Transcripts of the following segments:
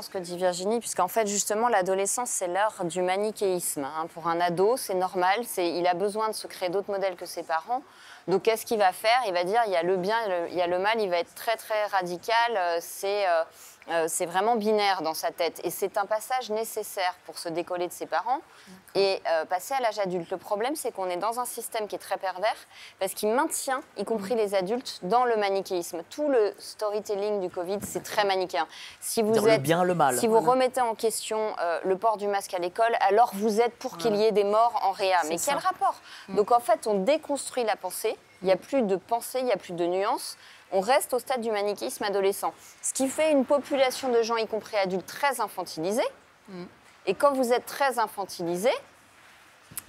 Ce que dit Virginie, puisqu'en fait, justement, l'adolescence, c'est l'heure du manichéisme. Pour un ado, c'est normal, il a besoin de se créer d'autres modèles que ses parents. Donc, qu'est-ce qu'il va faire? Il va dire, il y a le bien, il y a le mal, il va être très, très radical. C'est vraiment binaire dans sa tête. Et c'est un passage nécessaire pour se décoller de ses parents et passer à l'âge adulte. Le problème, c'est qu'on est dans un système qui est très pervers parce qu'il maintient, y compris les adultes, dans le manichéisme. Tout le storytelling du Covid, c'est très manichéen. Si vous le bien, le mal. Si vous remettez en question le port du masque à l'école, alors vous êtes pour qu'il y ait des morts en réa. Mais quel rapport? Donc en fait, on déconstruit la pensée. Il n'y a plus de pensée, il n'y a plus de nuances. On reste au stade du manichéisme adolescent. Ce qui fait une population de gens, y compris adultes, très infantilisés. Et quand vous êtes très infantilisé,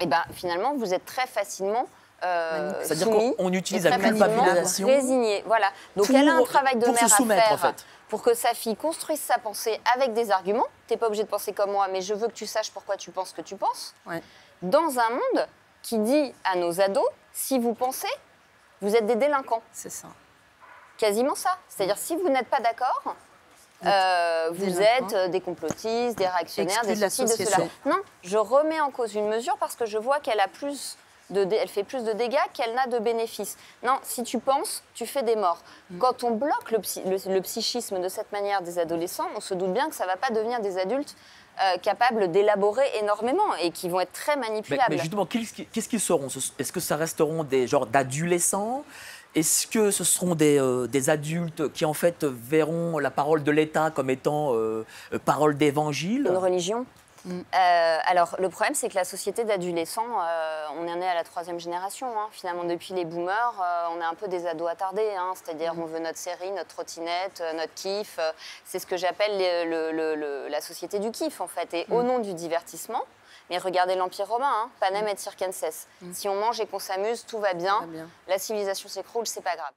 eh ben, finalement, vous êtes très facilement c'est-à-dire qu'on utilise la culpabilisation résigné. Voilà. Donc elle a un travail de mère à faire en fait, pour que sa fille construise sa pensée avec des arguments. Tu n'es pas obligé de penser comme moi, mais je veux que tu saches pourquoi tu penses ce que tu penses. Ouais. Dans un monde qui dit à nos ados, si vous pensez, vous êtes des délinquants. C'est ça. Quasiment ça. C'est-à-dire, si vous n'êtes pas d'accord, vous êtes des complotistes, des réactionnaires, des ceci, de cela. Non, je remets en cause une mesure parce que je vois qu'elle a elle fait plus de dégâts qu'elle n'a de bénéfices. Non, si tu penses, tu fais des morts. Quand on bloque le psychisme de cette manière des adolescents, on se doute bien que ça ne va pas devenir des adultes capables d'élaborer énormément et qui vont être très manipulables. Mais justement, qu'est-ce qu'ils seront? Est-ce que ça resteront des genres d'adolescents? Est-ce que ce seront des adultes qui, en fait, verront la parole de l'État comme étant parole d'évangile? Une religion. Alors, le problème, c'est que la société d'adolescents, on en est à la 3e génération. Finalement, depuis les boomers, on est un peu des ados attardés. C'est-à-dire, on veut notre série, notre trottinette, notre kiff. C'est ce que j'appelle la société du kiff, en fait. Et au nom du divertissement, mais regardez l'Empire romain, panem et circenses. Si on mange et qu'on s'amuse, tout va bien. La civilisation s'écroule, c'est pas grave.